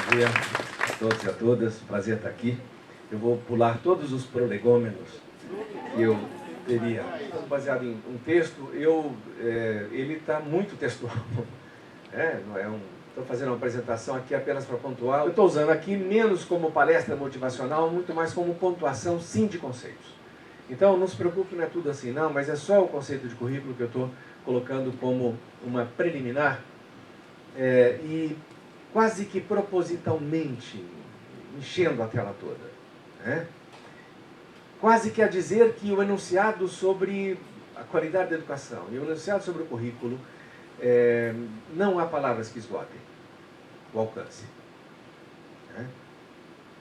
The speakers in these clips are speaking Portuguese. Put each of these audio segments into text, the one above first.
dia a todos e a todas, prazer estar aqui. Eu vou pular todos os prolegômenos que eu teria. Baseado em um texto, ele está muito textual. Estou fazendo uma apresentação aqui apenas para pontuar. Eu estou usando aqui menos como palestra motivacional, muito mais como pontuação, sim, de conceitos. Então, não se preocupe, não é tudo assim não, mas é só o conceito de currículo que eu estou colocando como uma preliminar e quase que propositalmente enchendo a tela toda. Né? Quase que a dizer que o enunciado sobre a qualidade da educação e o enunciado sobre o currículo, não há palavras que esgotem o alcance. Né?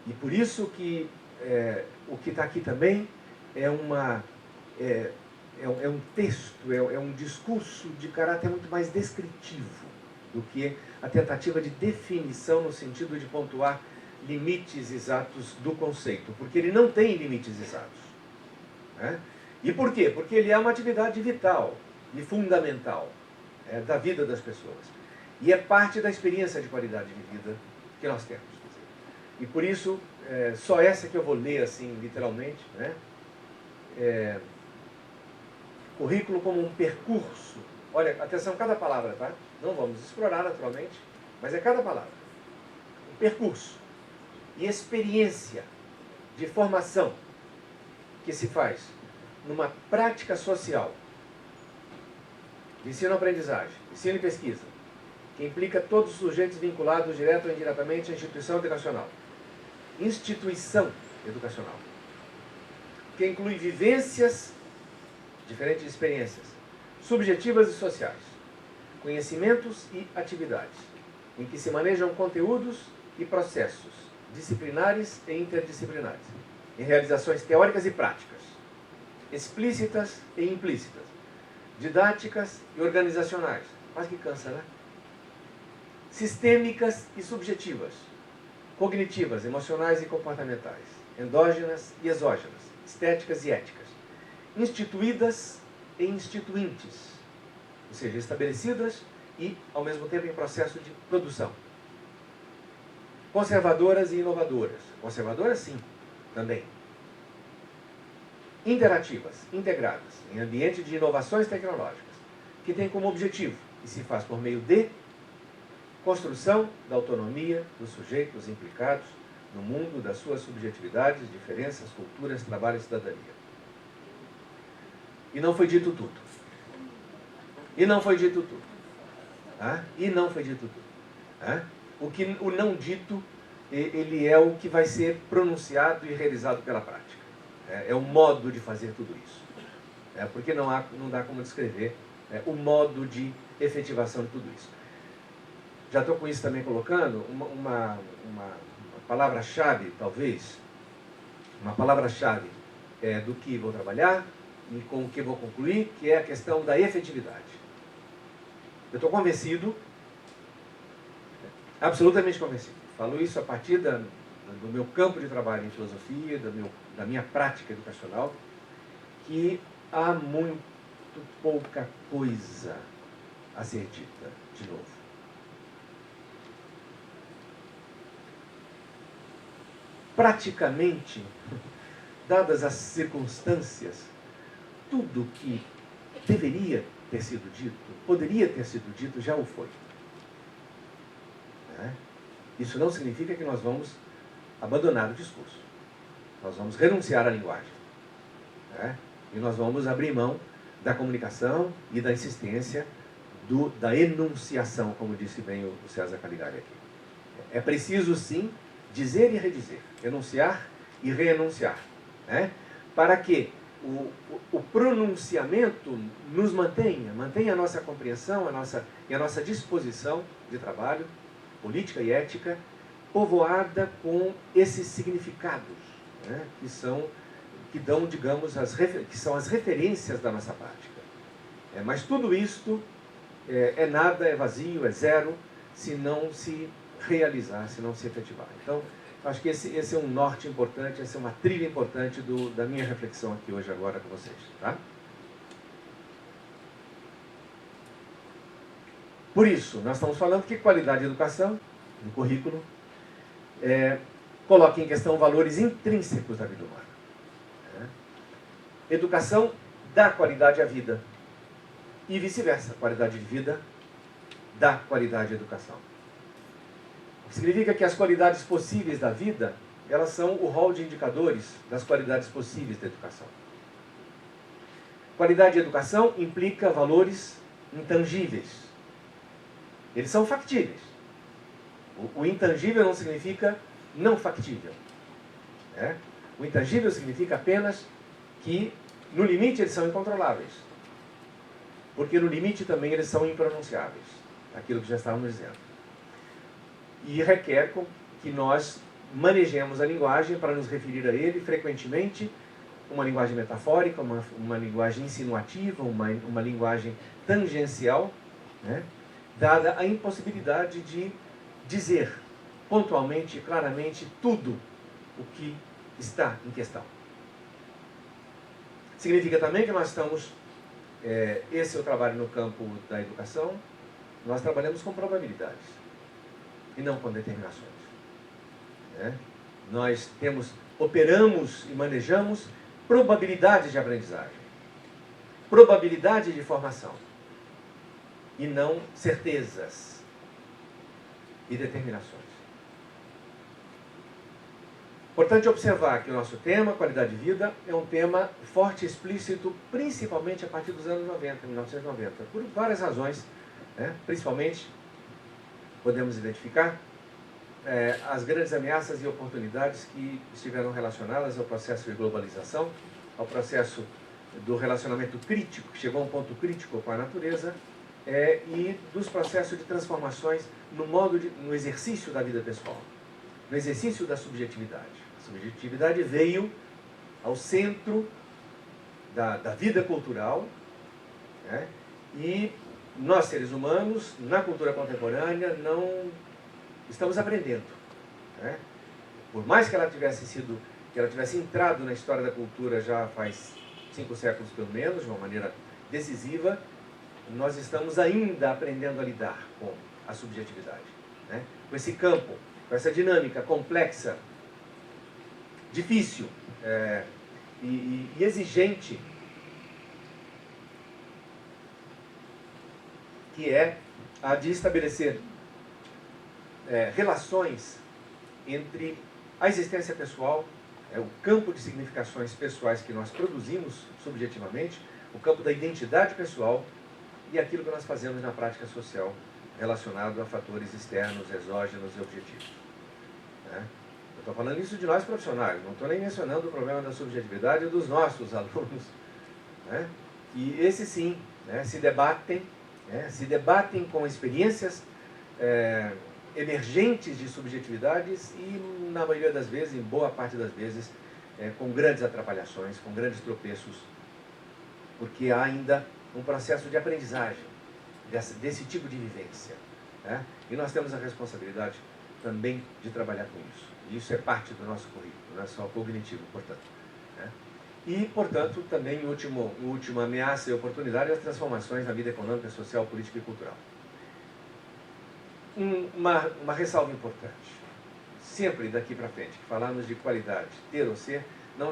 E por isso que o que está aqui também é um texto, é um discurso de caráter muito mais descritivo do que a tentativa de definição no sentido de pontuar limites exatos do conceito, porque ele não tem limites exatos. Né? E por quê? Porque ele é uma atividade vital e fundamental da vida das pessoas. E é parte da experiência de qualidade de vida que nós temos. E por isso, só essa que eu vou ler assim, literalmente, né? Currículo como um percurso. Olha, atenção, cada palavra, tá? Não vamos explorar naturalmente, mas é cada palavra. Um percurso e experiência de formação que se faz numa prática social de ensino-aprendizagem, ensino e pesquisa, que implica todos os sujeitos vinculados direto ou indiretamente à instituição educacional. Instituição educacional, que inclui vivências, diferentes experiências, subjetivas e sociais, conhecimentos e atividades, em que se manejam conteúdos e processos disciplinares e interdisciplinares, em realizações teóricas e práticas, explícitas e implícitas, didáticas e organizacionais, quase que cansa, né? Sistêmicas e subjetivas, cognitivas, emocionais e comportamentais, endógenas e exógenas, estéticas e éticas, instituídas e instituintes, ou seja, estabelecidas e, ao mesmo tempo, em processo de produção. Conservadoras e inovadoras. Conservadoras, sim, também. Interativas, integradas, em ambiente de inovações tecnológicas, que tem como objetivo, e se faz por meio de, construção da autonomia dos sujeitos implicados no mundo das suas subjetividades, diferenças, culturas, trabalho e cidadania. E não foi dito tudo. E não foi dito tudo. Tá? E não foi dito tudo. Tá? O não dito, ele é o que vai ser pronunciado e realizado pela prática. É o modo de fazer tudo isso. Porque não dá como descrever o modo de efetivação de tudo isso. Já estou com isso também colocando uma palavra-chave, talvez, uma palavra-chave do que vou trabalhar e com o que vou concluir, que é a questão da efetividade. Eu estou convencido, absolutamente convencido. Falo isso a partir do meu campo de trabalho em filosofia, da minha prática educacional, que há muito pouca coisa a ser dita de novo. Praticamente, dadas as circunstâncias, tudo que deveria ter sido dito, poderia ter sido dito, já o foi. Isso não significa que nós vamos abandonar o discurso. Nós vamos renunciar à linguagem. E nós vamos abrir mão da comunicação e da insistência da enunciação, como disse bem o César Caligari aqui. É preciso, sim, dizer e redizer, enunciar e reenunciar, para que o pronunciamento nos mantenha a nossa compreensão e a nossa disposição de trabalho, política e ética, povoada com esses significados, que dão, digamos, que são as referências da nossa prática. Mas tudo isto é nada, é vazio, é zero, se não se realizar, se não se efetivar. Então, acho que esse é um norte importante, essa é uma trilha importante da minha reflexão aqui hoje, agora com vocês. Tá? Por isso, nós estamos falando que qualidade de educação, no currículo, coloca em questão valores intrínsecos da vida humana. Educação dá qualidade à vida e vice-versa, qualidade de vida dá qualidade à educação. Significa que as qualidades possíveis da vida, elas são o rol de indicadores das qualidades possíveis da educação. Qualidade de educação implica valores intangíveis. Eles são factíveis. O intangível não significa não factível. O intangível significa apenas que, no limite, eles são incontroláveis. Porque no limite também eles são impronunciáveis. Aquilo que já estávamos dizendo. E requer que nós manejemos a linguagem para nos referir a ele frequentemente, uma linguagem metafórica, uma linguagem insinuativa, uma linguagem tangencial, dada a impossibilidade de dizer pontualmente, claramente, tudo o que está em questão. Significa também que nós estamos, esse é o trabalho no campo da educação, nós trabalhamos com probabilidades e não com determinações. Nós operamos e manejamos probabilidades de aprendizagem, probabilidade de formação, e não certezas e determinações. Importante observar que o nosso tema, qualidade de vida, é um tema forte e explícito, principalmente a partir dos anos 90, 1990, por várias razões, principalmente, podemos identificar as grandes ameaças e oportunidades que estiveram relacionadas ao processo de globalização, ao processo do relacionamento crítico, que chegou a um ponto crítico com a natureza, e dos processos de transformações no exercício da vida pessoal, no exercício da subjetividade. A subjetividade veio ao centro da vida cultural, e nós, seres humanos, na cultura contemporânea, não estamos aprendendo. Por mais que ela tivesse entrado na história da cultura já faz 5 séculos pelo menos, de uma maneira decisiva, nós estamos ainda aprendendo a lidar com a subjetividade, com esse campo, com essa dinâmica complexa, difícil e exigente, que é a de estabelecer relações entre a existência pessoal, o campo de significações pessoais que nós produzimos subjetivamente, o campo da identidade pessoal e aquilo que nós fazemos na prática social relacionado a fatores externos, exógenos e objetivos. Eu estou falando isso de nós profissionais, não estou nem mencionando o problema da subjetividade dos nossos alunos, que esses sim se debatem com experiências emergentes de subjetividades e, na maioria das vezes, em boa parte das vezes, com grandes atrapalhações, com grandes tropeços, porque há ainda um processo de aprendizagem desse tipo de vivência. E nós temos a responsabilidade também de trabalhar com isso. E isso é parte do nosso currículo, não é só cognitivo, portanto. E, portanto, também, última ameaça e oportunidade, as transformações na vida econômica, social, política e cultural. Uma ressalva importante. Sempre daqui para frente, que falarmos de qualidade, ter ou ser, não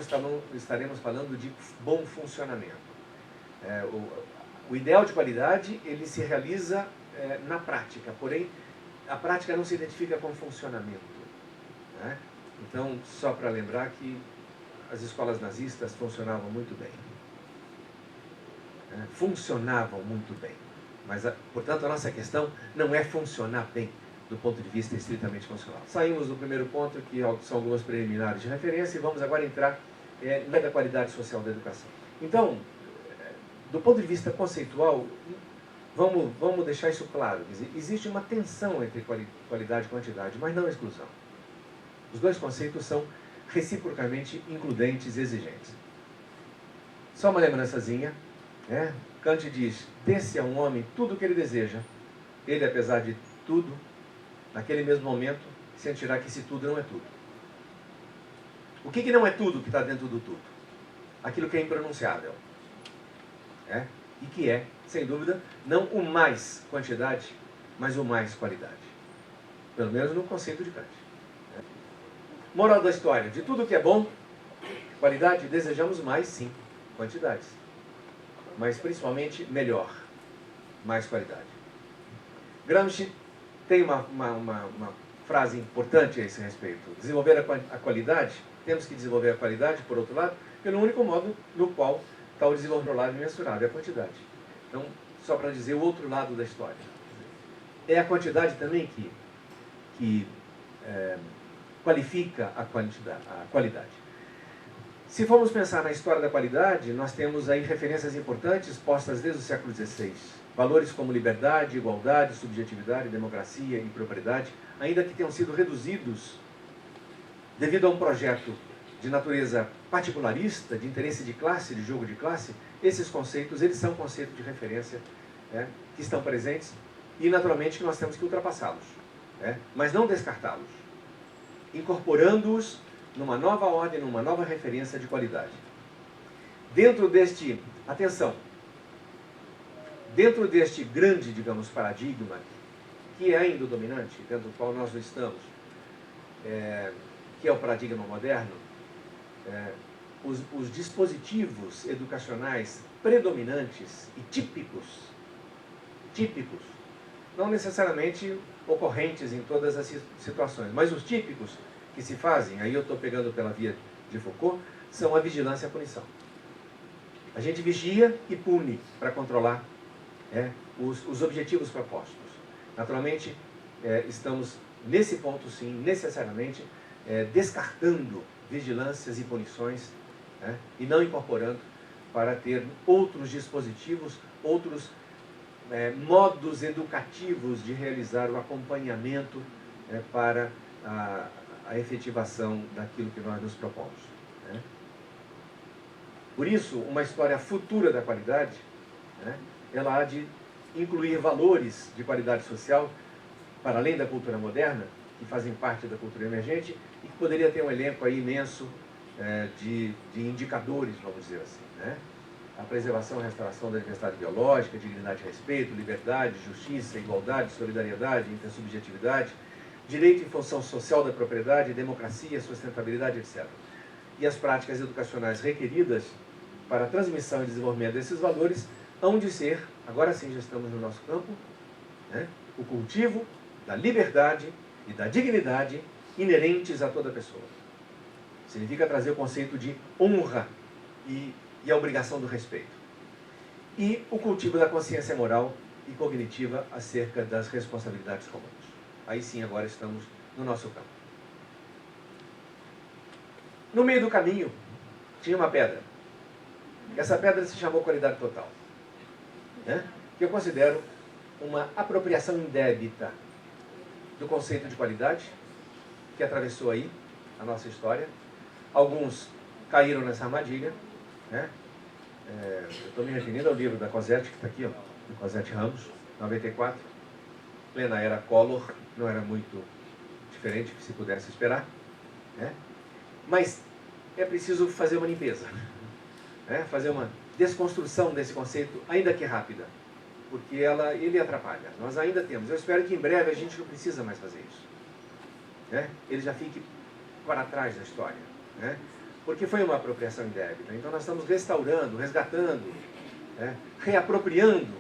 estaremos falando de bom funcionamento. O ideal de qualidade, ele se realiza na prática, porém, a prática não se identifica com funcionamento. Então, só para lembrar que as escolas nazistas funcionavam muito bem. Funcionavam muito bem. Mas, portanto, a nossa questão não é funcionar bem do ponto de vista estritamente funcional. Saímos do primeiro ponto, que são algumas preliminares de referência, e vamos agora entrar na qualidade social da educação. Então, do ponto de vista conceitual, vamos deixar isso claro. Existe uma tensão entre qualidade e quantidade, mas não exclusão. Os dois conceitos são reciprocamente includentes e exigentes. Só uma lembrançazinha. Kant diz: dê-se a um homem tudo o que ele deseja. Ele, apesar de tudo, naquele mesmo momento, sentirá que esse tudo não é tudo. O que não é tudo que está dentro do tudo? Aquilo que é impronunciável. E que é, sem dúvida, não o mais quantidade, mas o mais qualidade. Pelo menos no conceito de Kant. Moral da história: de tudo que é bom, qualidade, desejamos mais, sim, quantidades. Mas principalmente melhor, mais qualidade. Gramsci tem uma frase importante a esse respeito. Desenvolver a qualidade, temos que desenvolver a qualidade, por outro lado, pelo único modo no qual está o desenvolvimento imensurável, é a quantidade. Então, só para dizer o outro lado da história. É a quantidade também que qualifica a qualidade. Se formos pensar na história da qualidade, nós temos aí referências importantes postas desde o século XVI. Valores como liberdade, igualdade, subjetividade, democracia e propriedade, ainda que tenham sido reduzidos devido a um projeto de natureza particularista, de interesse de classe, de jogo de classe, esses conceitos, eles são conceitos de referência, que estão presentes e, naturalmente, que nós temos que ultrapassá-los, mas não descartá-los, incorporando-os numa nova ordem, numa nova referência de qualidade. Dentro deste, atenção, dentro deste grande, digamos, paradigma, que é ainda o dominante, dentro do qual nós estamos, que é o paradigma moderno, os dispositivos educacionais predominantes e típicos, não necessariamente ocorrentes em todas as situações, mas os típicos que se fazem, aí eu estou pegando pela via de Foucault, são a vigilância e a punição. A gente vigia e pune para controlar os objetivos propostos. Naturalmente, estamos nesse ponto, sim, necessariamente, descartando vigilâncias e punições, e não incorporando para ter outros dispositivos, outros modos educativos de realizar o acompanhamento para a efetivação daquilo que nós nos propomos. Por isso, uma história futura da qualidade, ela há de incluir valores de qualidade social, para além da cultura moderna, que fazem parte da cultura emergente, e que poderia ter um elenco aí imenso de indicadores, vamos dizer assim. A preservação e restauração da diversidade biológica, dignidade e respeito, liberdade, justiça, igualdade, solidariedade, intersubjetividade, direito e função social da propriedade, democracia, sustentabilidade, etc. E as práticas educacionais requeridas para a transmissão e desenvolvimento desses valores hão de ser, agora sim já estamos no nosso campo, o cultivo da liberdade e da dignidade inerentes a toda pessoa. Significa trazer o conceito de honra e a obrigação do respeito. E o cultivo da consciência moral e cognitiva acerca das responsabilidades comuns. Aí sim, agora estamos no nosso campo. No meio do caminho, tinha uma pedra. Essa pedra se chamou qualidade total, que eu considero uma apropriação indébita do conceito de qualidade, que atravessou aí a nossa história. Alguns caíram nessa armadilha. Eu estou me referindo ao livro da Cosette, que está aqui, do Cosette Ramos, 94. Plena era Collor, não era muito diferente que se pudesse esperar. Mas é preciso fazer uma limpeza, fazer uma desconstrução desse conceito, ainda que rápida, porque ele atrapalha. Nós ainda temos. Eu espero que em breve a gente não precisa mais fazer isso. Ele já fique para trás da história. Porque foi uma apropriação indébita. Então nós estamos restaurando, resgatando, reapropriando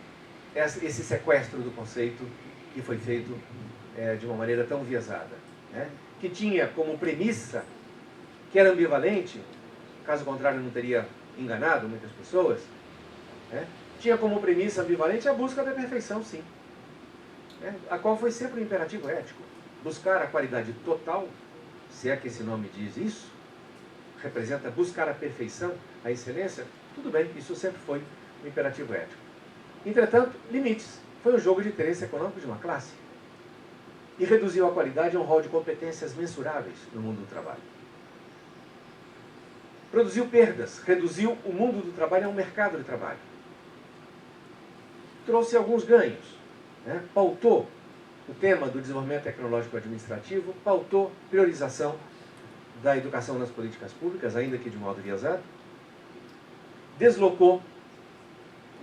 esse sequestro do conceito que foi feito de uma maneira tão enviesada. Que tinha como premissa, que era ambivalente, caso contrário não teria enganado muitas pessoas, tinha como premissa ambivalente a busca da perfeição, sim. A qual foi sempre um imperativo ético. Buscar a qualidade total, se é que esse nome diz isso, representa buscar a perfeição, a excelência, tudo bem, isso sempre foi um imperativo ético. Entretanto, limites. Foi um jogo de interesse econômico de uma classe. E reduziu a qualidade a um rol de competências mensuráveis no mundo do trabalho. Produziu perdas, reduziu o mundo do trabalho a um mercado de trabalho. Trouxe alguns ganhos, pautou o tema do desenvolvimento tecnológico administrativo, pautou priorização da educação nas políticas públicas, ainda que de modo enviesado, deslocou,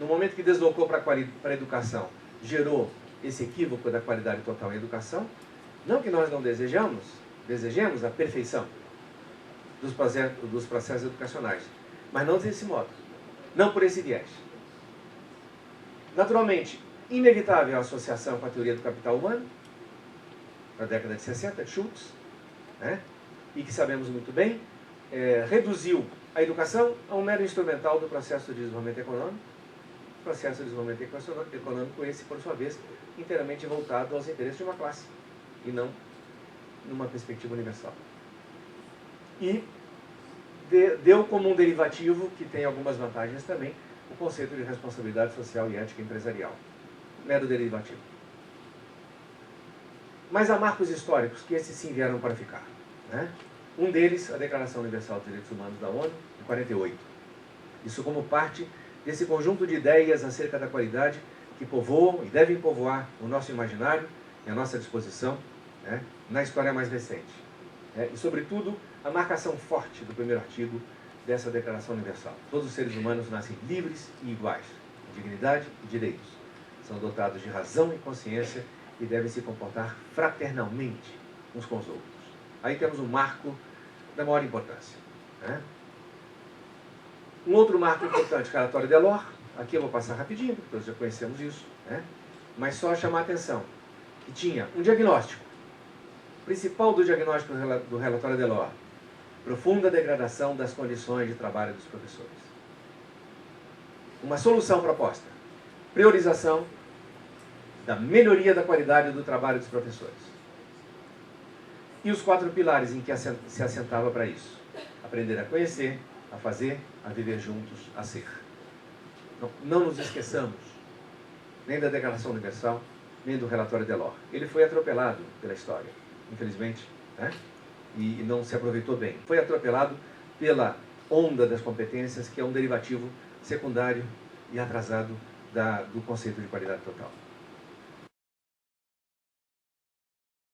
no momento que deslocou para a educação, gerou esse equívoco da qualidade total em educação. Não que nós não desejemos a perfeição, dos processos educacionais. Mas não desse modo. Não por esse viés. Naturalmente, inevitável a associação com a teoria do capital humano, na década de 60, de Schultz, né? E que sabemos muito bem, reduziu a educação a um mero instrumental do processo de desenvolvimento econômico. O processo de desenvolvimento econômico esse, por sua vez, inteiramente voltado aos interesses de uma classe, e não numa perspectiva universal. E deu como um derivativo, que tem algumas vantagens também, o conceito de responsabilidade social e ética empresarial. Mero derivativo. Mas há marcos históricos que esses sim vieram para ficar, né? Um deles, a Declaração Universal dos Direitos Humanos da ONU, de 48. Isso como parte desse conjunto de ideias acerca da qualidade que povoam e devem povoar o nosso imaginário e a nossa disposição, né, na história mais recente. E, sobretudo, a marcação forte do primeiro artigo dessa Declaração Universal. Todos os seres humanos nascem livres e iguais, em dignidade e direitos. São dotados de razão e consciência e devem se comportar fraternalmente uns com os outros. Aí temos um marco da maior importância, né? Um outro marco importante, o relatório Delors. Aqui eu vou passar rapidinho, porque nós já conhecemos isso, né? Mas só chamar a atenção que tinha um diagnóstico. O principal do diagnóstico do relatório Delors: profunda degradação das condições de trabalho dos professores. Uma solução proposta: priorização da melhoria da qualidade do trabalho dos professores. E os 4 pilares em que se assentava para isso: aprender a conhecer, a fazer, a viver juntos, a ser. Então, não nos esqueçamos nem da Declaração Universal, nem do relatório Delors. Ele foi atropelado pela história, infelizmente, né? E não se aproveitou bem. Foi atropelado pela onda das competências, que é um derivativo secundário e atrasado do conceito de qualidade total.